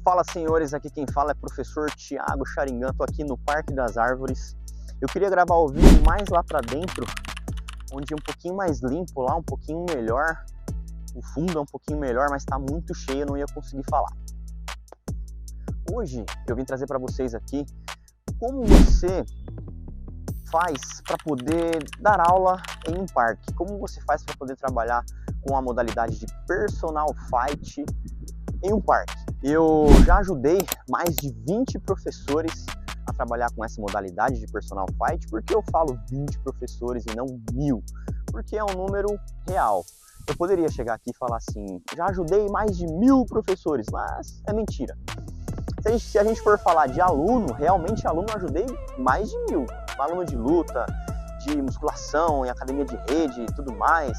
Fala, senhores, aqui quem fala é professor Thiago Sharingan, tô aqui no Parque das Árvores. Eu queria gravar o vídeo mais lá pra dentro, onde é um pouquinho mais limpo lá, um pouquinho melhor. O fundo é um pouquinho melhor, mas tá muito cheio, eu não ia conseguir falar. Hoje eu vim trazer para vocês aqui como você faz para poder dar aula em um parque, como você faz para poder trabalhar com a modalidade de personal fight em um parque. Eu já ajudei mais de 20 professores a trabalhar com essa modalidade de personal fight. Por que eu falo 20 professores e não 1000? Porque é um número real. Eu poderia chegar aqui e falar assim, já ajudei mais de 1000 professores, mas é mentira. Se a gente for falar de aluno, realmente aluno eu ajudei mais de 1000. Aluno de luta, de musculação, em academia de rede e tudo mais.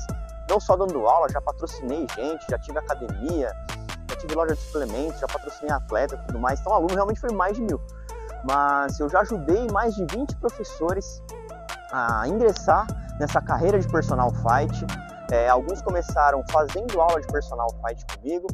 Não só dando aula, já patrocinei gente, já tive academia, já tive loja de suplementos, já patrocinei atleta e tudo mais. Então aluno realmente foi mais de 1000. Mas eu já ajudei mais de 20 professores a ingressar nessa carreira de personal fight. Alguns começaram fazendo aula de personal fight comigo,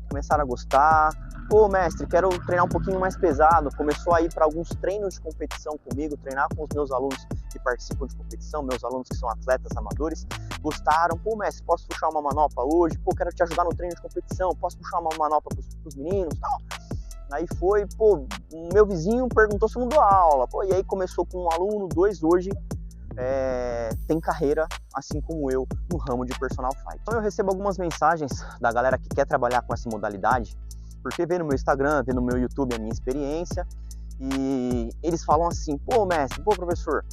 começaram a gostar. Pô, mestre, quero treinar um pouquinho mais pesado. Começou a ir para alguns treinos de competição comigo, treinar com os meus alunos que participam de competição, meus alunos que são atletas amadores. Gostaram. Pô, mestre, posso puxar uma manopla hoje? Pô, quero te ajudar no treino de competição. Posso puxar uma manopla para os meninos? Tal. Aí foi, pô, o meu vizinho perguntou se eu não dou aula. Pô, e aí começou com um aluno, 2 hoje. Tem carreira, assim como eu, no ramo de personal fight. Então eu recebo algumas mensagens da galera que quer trabalhar com essa modalidade, porque vê no meu Instagram, vê no meu YouTube a minha experiência, e eles falam assim, pô mestre, pô professor,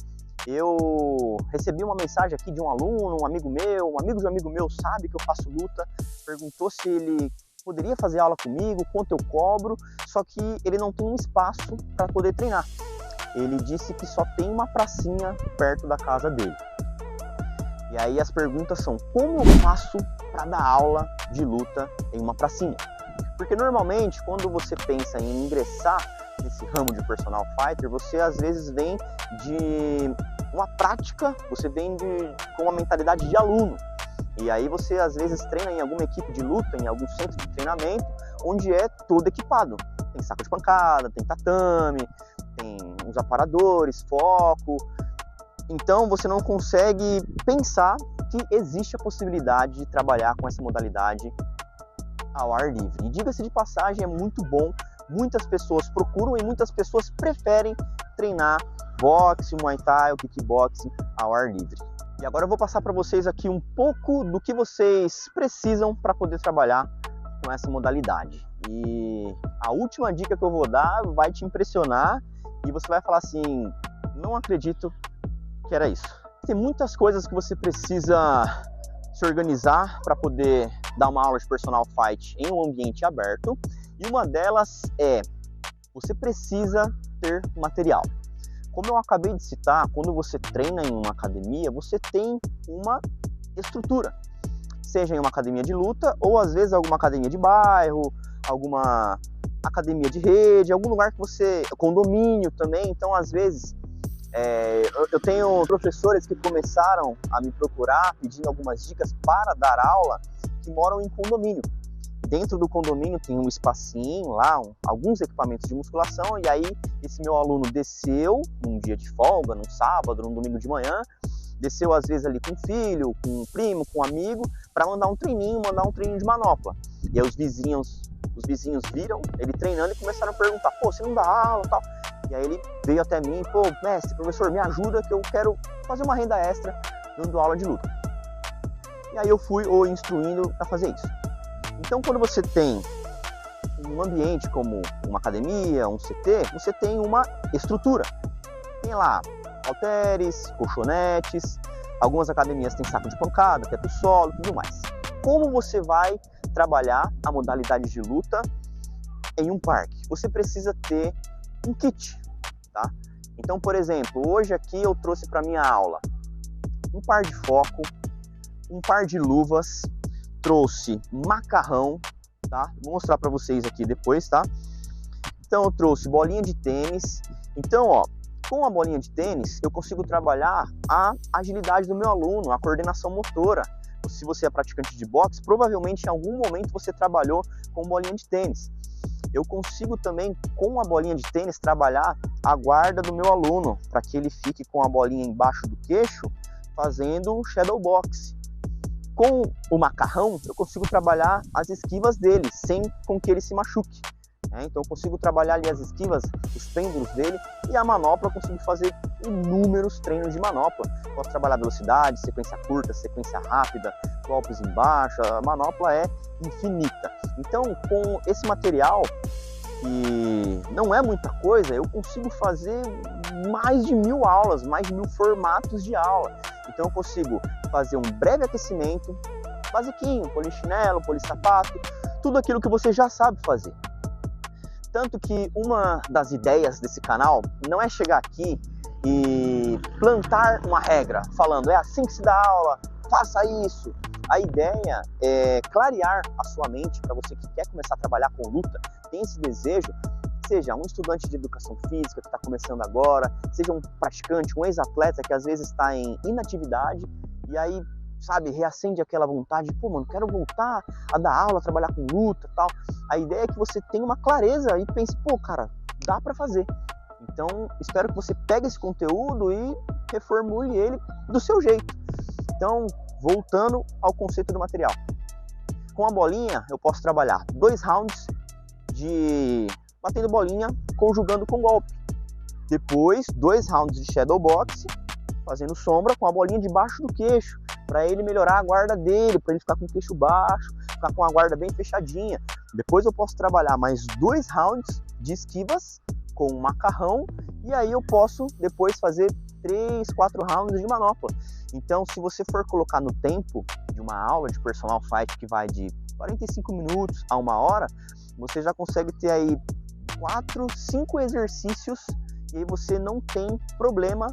eu recebi uma mensagem aqui de um aluno, um amigo de um amigo meu sabe que eu faço luta, perguntou se ele poderia fazer aula comigo, quanto eu cobro, só que ele não tem um espaço para poder treinar. Ele disse que só tem uma pracinha perto da casa dele. E aí as perguntas são, como eu faço para dar aula de luta em uma pracinha? Porque normalmente, quando você pensa em ingressar nesse ramo de personal fighter, você às vezes vem de uma prática, você vem com uma mentalidade de aluno. E aí você às vezes treina em alguma equipe de luta, em algum centro de treinamento, onde é todo equipado. Tem saco de pancada, tem tatame, tem uns aparadores, foco. Então você não consegue pensar que existe a possibilidade de trabalhar com essa modalidade ao ar livre. E diga-se de passagem, é muito bom. Muitas pessoas procuram e muitas pessoas preferem treinar boxe, muay thai ou kickboxing ao ar livre. E agora eu vou passar para vocês aqui um pouco do que vocês precisam para poder trabalhar com essa modalidade. E a última dica que eu vou dar vai te impressionar e você vai falar assim, não acredito que era isso. Tem muitas coisas que você precisa se organizar para poder dar uma aula de personal fight em um ambiente aberto, e uma delas é, você precisa ter material. Como eu acabei de citar, quando você treina em uma academia, você tem uma estrutura, seja em uma academia de luta, ou às vezes alguma academia de bairro, alguma academia de rede, algum lugar que você, condomínio também. Então às vezes eu tenho professores que começaram a me procurar pedindo algumas dicas para dar aula, que moram em condomínio. Dentro do condomínio tem um espacinho lá, alguns equipamentos de musculação, e aí esse meu aluno desceu num dia de folga, num sábado, num domingo de manhã, desceu às vezes ali com o filho, com um primo, com um amigo, para mandar um treininho de manopla. E aí os vizinhos viram ele treinando e começaram a perguntar, pô, você não dá aula e tal? E aí ele veio até mim, pô, mestre, professor, me ajuda que eu quero fazer uma renda extra dando aula de luta. E aí eu fui o instruindo a fazer isso. Então quando você tem um ambiente como uma academia, um CT, você tem uma estrutura. Tem lá halteres, colchonetes, algumas academias têm saco de pancada, teto solo, tudo mais. Como você vai trabalhar a modalidade de luta em um parque? Você precisa ter um kit, tá? Então, por exemplo, hoje aqui eu trouxe para minha aula um par de foco, um par de luvas, trouxe macarrão, tá? Vou mostrar para vocês aqui depois, tá? Então eu trouxe bolinha de tênis. Então, ó, com a bolinha de tênis eu consigo trabalhar a agilidade do meu aluno, a coordenação motora. Se você é praticante de boxe, provavelmente em algum momento você trabalhou com bolinha de tênis. eu consigo também, com a bolinha de tênis, trabalhar a guarda do meu aluno, para que ele fique com a bolinha embaixo do queixo, fazendo shadow box. Com o macarrão, eu consigo trabalhar as esquivas dele, sem com que ele se machuque. Então eu consigo trabalhar ali as esquivas, os pêndulos dele, e a manopla eu consigo fazer inúmeros treinos de manopla. Posso trabalhar velocidade, sequência curta, sequência rápida, golpes embaixo, a manopla é infinita. Então com esse material, que não é muita coisa, eu consigo fazer mais de 1000 aulas, mais de 1000 formatos de aula. Então eu consigo fazer um breve aquecimento, basiquinho, polichinelo, polissapato, tudo aquilo que você já sabe fazer. Tanto que uma das ideias desse canal não é chegar aqui e plantar uma regra, falando é assim que se dá aula, faça isso. A ideia é clarear a sua mente para você que quer começar a trabalhar com luta, tem esse desejo, seja um estudante de educação física que está começando agora, seja um praticante, um ex-atleta que às vezes está em inatividade e aí, sabe, reacende aquela vontade, pô, mano, quero voltar a dar aula, trabalhar com luta e tal. A ideia é que você tenha uma clareza e pense, pô, cara, dá pra fazer. Então, espero que você pegue esse conteúdo e reformule ele do seu jeito. Então, voltando ao conceito do material. Com a bolinha, eu posso trabalhar 2 rounds de batendo bolinha, conjugando com golpe. Depois, 2 rounds de shadow box, fazendo sombra com a bolinha debaixo do queixo, para ele melhorar a guarda dele, para ele ficar com o queixo baixo, ficar com a guarda bem fechadinha. Depois eu posso trabalhar mais 2 rounds de esquivas com um macarrão, e aí eu posso depois fazer 3, 4 rounds de manopla. Então, se você for colocar no tempo de uma aula de personal fight que vai de 45 minutos a 1 hora, você já consegue ter aí 4, 5 exercícios, e aí você não tem problema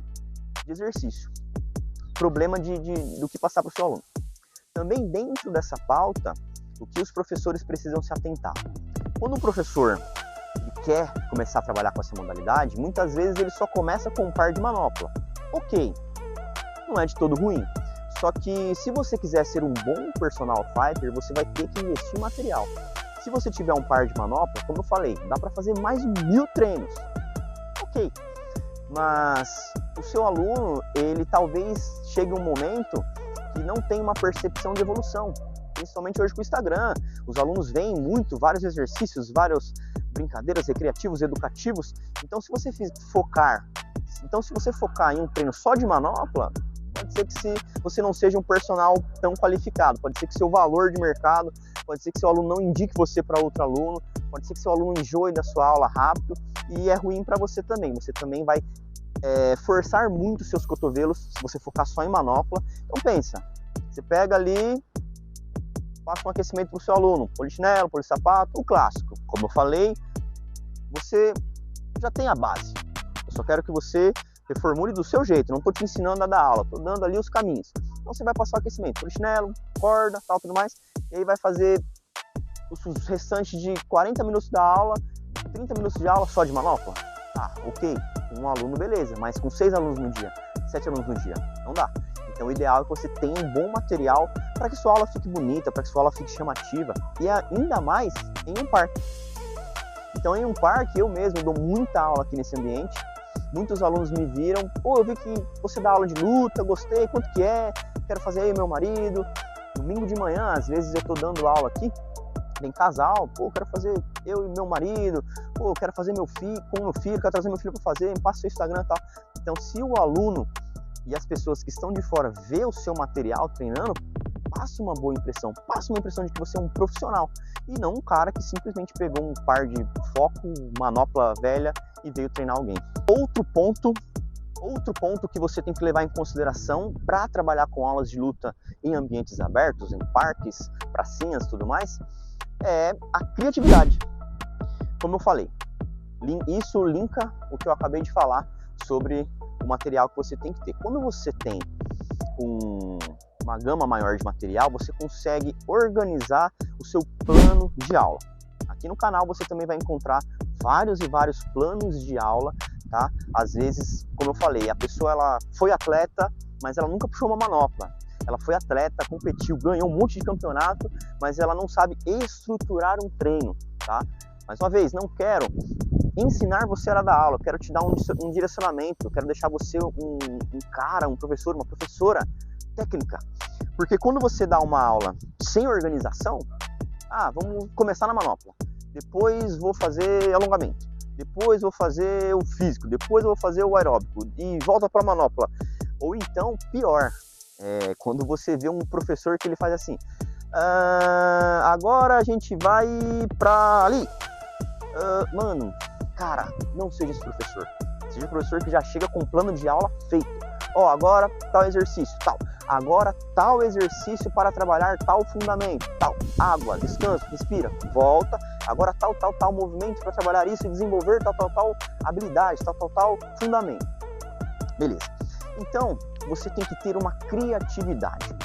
de exercício, problema do que passar para o seu aluno. Também dentro dessa pauta, o que os professores precisam se atentar. Quando o professor quer começar a trabalhar com essa modalidade, muitas vezes ele só começa com um par de manopla. Ok, não é de todo ruim, só que se você quiser ser um bom personal fighter, você vai ter que investir em material. Se você tiver um par de manopla, como eu falei, dá para fazer mais de 1000 treinos. Ok, mas o seu aluno, ele talvez chegue um momento que não tem uma percepção de evolução, principalmente hoje com o Instagram. Os alunos veem muito, vários exercícios, várias brincadeiras recreativos, educativos. Então se você focar em um treino só de manopla, pode ser que você não seja um personal tão qualificado, pode ser que seu valor de mercado, pode ser que seu aluno não indique você para outro aluno, pode ser que seu aluno enjoe da sua aula rápido, e é ruim para você também. Você também vai forçar muito seus cotovelos se você focar só em manopla. Então pensa, você pega ali, passa um aquecimento para o seu aluno, polichinelo, polissapato, o clássico. Como eu falei, você já tem a base. Eu só quero que você reformule do seu jeito, não estou te ensinando a dar aula, estou dando ali os caminhos. Então você vai passar o aquecimento, polichinelo, corda, tal, tudo mais, e aí vai fazer os restantes de 40 minutos da aula, 30 minutos de aula só de manopla. Tá, ok, um aluno beleza, mas com 6 alunos no dia, 7 alunos no dia, não dá. Então o ideal é que você tenha um bom material para que sua aula fique bonita, para que sua aula fique chamativa, e ainda mais em um parque. Então em um parque eu mesmo dou muita aula aqui nesse ambiente, muitos alunos me viram, pô, eu vi que você dá aula de luta, gostei, quanto que é, quero fazer aí meu marido. Domingo de manhã, às vezes eu tô dando aula aqui, vem casal, pô, quero fazer eu e meu marido, pô, quero fazer com meu filho, quero trazer meu filho para fazer, me passa seu Instagram e tal. Então se o aluno e as pessoas que estão de fora vê o seu material treinando, passa uma boa impressão, passa uma impressão de que você é um profissional e não um cara que simplesmente pegou um par de foco, manopla velha e veio treinar alguém. Outro ponto que você tem que levar em consideração para trabalhar com aulas de luta em ambientes abertos, em parques, pracinhas e tudo mais, é a criatividade. Como eu falei, isso linka o que eu acabei de falar sobre o material que você tem que ter. Quando você tem uma gama maior de material, você consegue organizar o seu plano de aula. Aqui no canal você também vai encontrar vários e vários planos de aula, tá? Às vezes, como eu falei, a pessoa ela foi atleta, mas ela nunca puxou uma manopla. Ela foi atleta, competiu, ganhou um monte de campeonato, mas ela não sabe estruturar um treino, tá? Mais uma vez, não quero ensinar você a dar aula, eu quero te dar um direcionamento, eu quero deixar você um professor, uma professora técnica. Porque quando você dá uma aula sem organização, vamos começar na manopla, depois vou fazer alongamento, depois vou fazer o físico, depois eu vou fazer o aeróbico e volta para a manopla. Ou então, pior, quando você vê um professor que ele faz assim, agora a gente vai para ali. Mano, cara, não seja esse professor. Seja o professor que já chega com um plano de aula feito. Agora tal exercício, tal. Agora tal exercício para trabalhar tal fundamento, tal. Água, descanso, respira, volta. Agora tal movimento para trabalhar isso e desenvolver tal habilidade, tal fundamento. Beleza. Então, você tem que ter uma criatividade.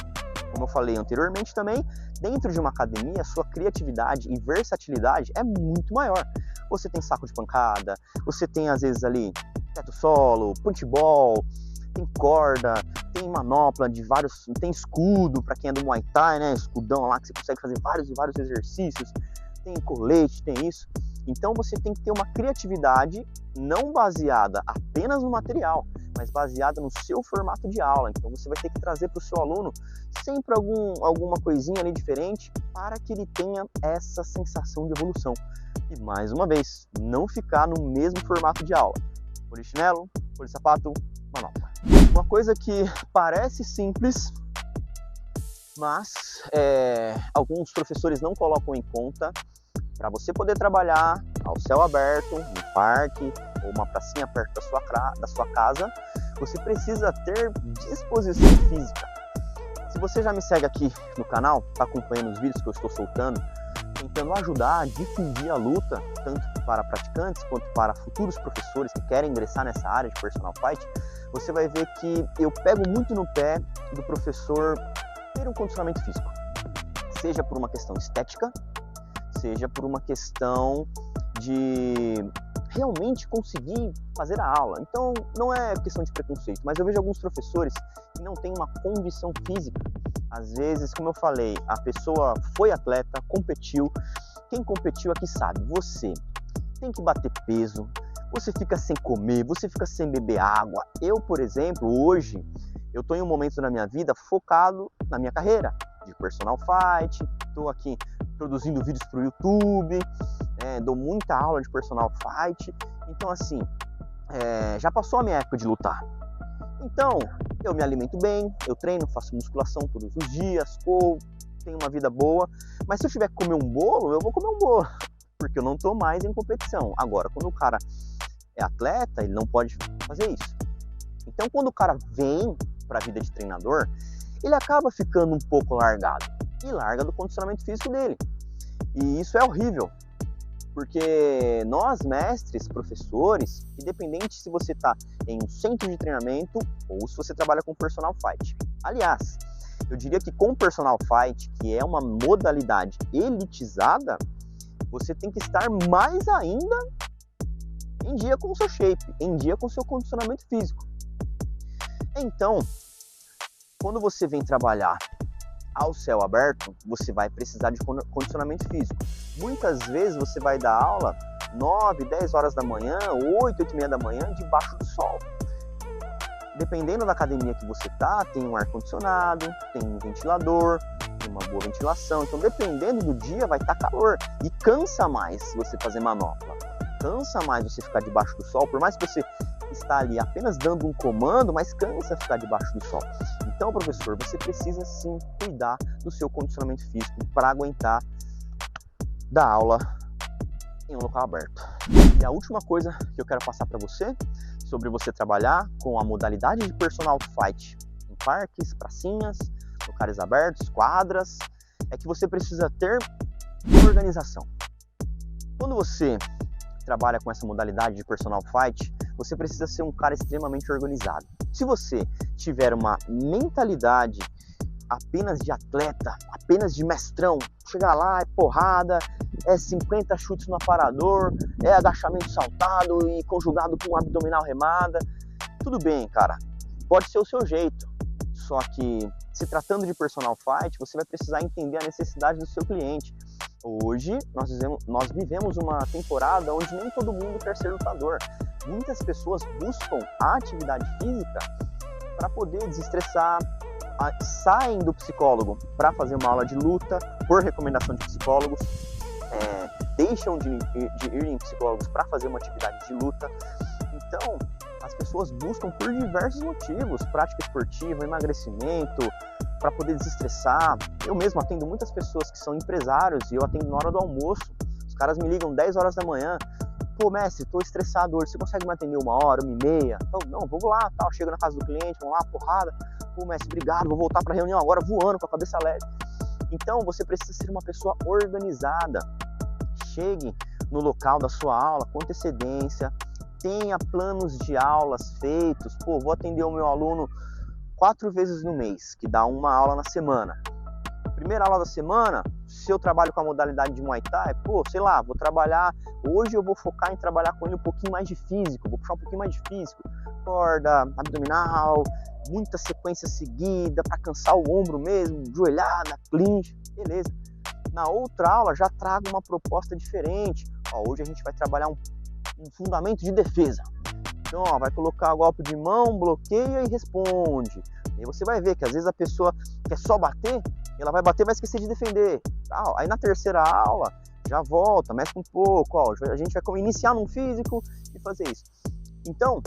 Como eu falei anteriormente também, dentro de uma academia, a sua criatividade e versatilidade é muito maior. Você tem saco de pancada, você tem às vezes ali teto solo, punchball, tem corda, tem manopla de vários, tem escudo para quem é do Muay Thai, né? Escudão lá que você consegue fazer vários exercícios, tem colete, tem isso. Então você tem que ter uma criatividade não baseada apenas no material, mas baseada no seu formato de aula. Então você vai ter que trazer para o seu aluno sempre alguma coisinha ali diferente para que ele tenha essa sensação de evolução. E mais uma vez, não ficar no mesmo formato de aula. Polichinelo, polissapato, manopla. Uma coisa que parece simples, mas alguns professores não colocam em conta. Para você poder trabalhar ao céu aberto, no parque ou uma pracinha perto da sua casa, você precisa ter disposição física. Se você já me segue aqui no canal, está acompanhando os vídeos que eu estou soltando, tentando ajudar a difundir a luta, tanto para praticantes quanto para futuros professores que querem ingressar nessa área de personal fight, você vai ver que eu pego muito no pé do professor ter um condicionamento físico, seja por uma questão estética, seja por uma questão de realmente conseguir fazer a aula. Então, não é questão de preconceito, mas eu vejo alguns professores que não têm uma condição física. Às vezes, como eu falei, a pessoa foi atleta, competiu. Quem competiu aqui sabe, você tem que bater peso, você fica sem comer, você fica sem beber água. Eu, por exemplo, hoje, eu estou em um momento da minha vida focado na minha carreira de personal fight, estou aqui produzindo vídeos para o YouTube, dou muita aula de personal fight, então assim, já passou a minha época de lutar. Então, eu me alimento bem, eu treino, faço musculação todos os dias, corro, tenho uma vida boa, mas se eu tiver que comer um bolo, eu vou comer um bolo, porque eu não estou mais em competição. Agora, quando o cara é atleta, ele não pode fazer isso. Então, quando o cara vem para a vida de treinador, ele acaba ficando um pouco largado, e larga do condicionamento físico dele. E isso é horrível, porque nós, mestres, professores, independente se você está em um centro de treinamento ou se você trabalha com personal fight. Aliás, eu diria que com personal fight, que é uma modalidade elitizada, você tem que estar mais ainda em dia com o seu shape, em dia com o seu condicionamento físico. Então, quando você vem trabalhar ao céu aberto, você vai precisar de condicionamento físico. Muitas vezes você vai dar aula 9, 10 horas da manhã, 8, 8 e meia da manhã, debaixo do sol. Dependendo da academia que você tá, tem um ar-condicionado, tem um ventilador, tem uma boa ventilação. Então, dependendo do dia, vai estar calor. E cansa mais você fazer manopla. Cansa mais você ficar debaixo do sol, por mais que você está ali apenas dando um comando, mas cansa ficar debaixo do sol. Então, professor, você precisa sim cuidar do seu condicionamento físico para aguentar dar aula em um local aberto. E a última coisa que eu quero passar para você, sobre você trabalhar com a modalidade de personal fight em parques, pracinhas, locais abertos, quadras, é que você precisa ter organização. Quando você trabalha com essa modalidade de personal fight, você precisa ser um cara extremamente organizado. Se você tiver uma mentalidade apenas de atleta, apenas de mestrão, chegar lá, é porrada, é 50 chutes no aparador, é agachamento saltado e conjugado com abdominal remada, tudo bem, cara, pode ser o seu jeito. Só que, se tratando de personal fight, você vai precisar entender a necessidade do seu cliente. Hoje nós vivemos uma temporada onde nem todo mundo quer ser lutador. Muitas pessoas buscam a atividade física para poder desestressar, saem do psicólogo para fazer uma aula de luta por recomendação de psicólogos, deixam de ir em psicólogos para fazer uma atividade de luta. Então, as pessoas buscam por diversos motivos, prática esportiva, emagrecimento, para poder desestressar. Eu mesmo atendo muitas pessoas que são empresários e eu atendo na hora do almoço. Os caras me ligam 10 horas da manhã. Pô, mestre, tô estressado hoje, você consegue me atender 1 hora, 1h30? Então, não, vamos lá, tal. Chego na casa do cliente, vamos lá, porrada. Pô, mestre, obrigado, vou voltar para a reunião agora voando, com a cabeça leve. Então, você precisa ser uma pessoa organizada. Chegue no local da sua aula com antecedência, tenha planos de aulas feitos. Pô, vou atender o meu aluno 4 vezes no mês, que dá uma aula na semana. Primeira aula da semana, se eu trabalho com a modalidade de Muay Thai, pô, sei lá, vou trabalhar, hoje eu vou focar em trabalhar com ele um pouquinho mais de físico, vou puxar um pouquinho mais de físico, corda, abdominal, muita sequência seguida, para cansar o ombro mesmo, joelhada, clinch, beleza. Na outra aula já trago uma proposta diferente. Ó, hoje a gente vai trabalhar um fundamento de defesa. Então, ó, vai colocar golpe de mão, bloqueia e responde. E você vai ver que às vezes a pessoa quer só bater, ela vai bater e vai esquecer de defender. Tá? Aí na terceira aula, já volta, mexe um pouco. Ó, a gente vai iniciar num físico e fazer isso. Então,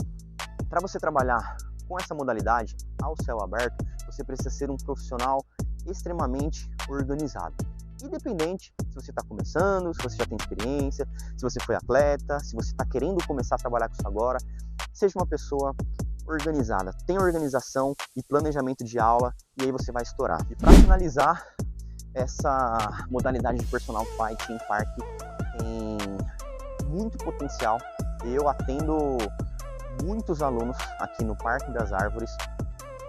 para você trabalhar com essa modalidade ao céu aberto, você precisa ser um profissional extremamente organizado. Independente se você está começando, se você já tem experiência, se você foi atleta, se você está querendo começar a trabalhar com isso agora, seja uma pessoa organizada, tenha organização e planejamento de aula e aí você vai estourar. E para finalizar, essa modalidade de personal fight em parque tem muito potencial. Eu atendo muitos alunos aqui no Parque das Árvores.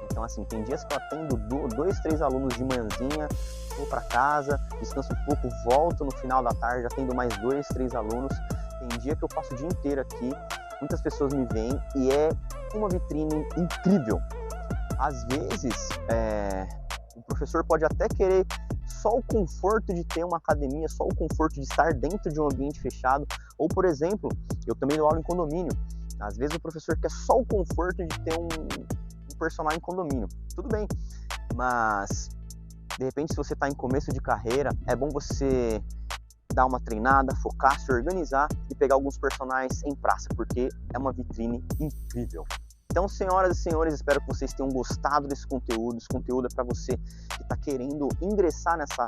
Então, assim, tem dias que eu atendo 2, 3 alunos de manhãzinha, vou para casa, descanso um pouco, volto no final da tarde, atendo mais 2, 3 alunos. Tem dia que eu passo o dia inteiro aqui, muitas pessoas me veem e é uma vitrine incrível. Às vezes, o professor pode até querer só o conforto de ter uma academia, só o conforto de estar dentro de um ambiente fechado. Ou, por exemplo, eu também dou aula em condomínio. Às vezes o professor quer só o conforto de ter um personal em condomínio. Tudo bem, mas de repente se você está em começo de carreira, é bom você dar uma treinada, focar, se organizar e pegar alguns personagens em praça, porque é uma vitrine incrível. Então, senhoras e senhores, espero que vocês tenham gostado desse conteúdo. Esse conteúdo é para você que está querendo ingressar nessa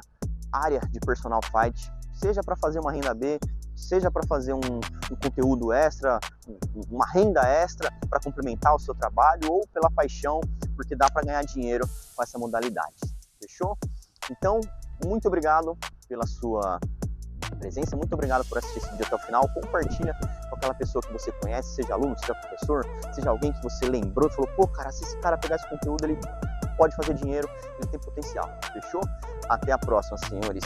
área de personal fight, seja para fazer uma renda B, seja para fazer um conteúdo extra, uma renda extra para complementar o seu trabalho, ou pela paixão, porque dá para ganhar dinheiro com essa modalidade. Fechou? Então, muito obrigado pela sua presença, muito obrigado por assistir esse vídeo até o final. Compartilha com aquela pessoa que você conhece, seja aluno, seja professor, seja alguém que você lembrou e falou, pô, cara, se esse cara pegar esse conteúdo, ele pode fazer dinheiro, ele tem potencial. Fechou? Até a próxima, senhores.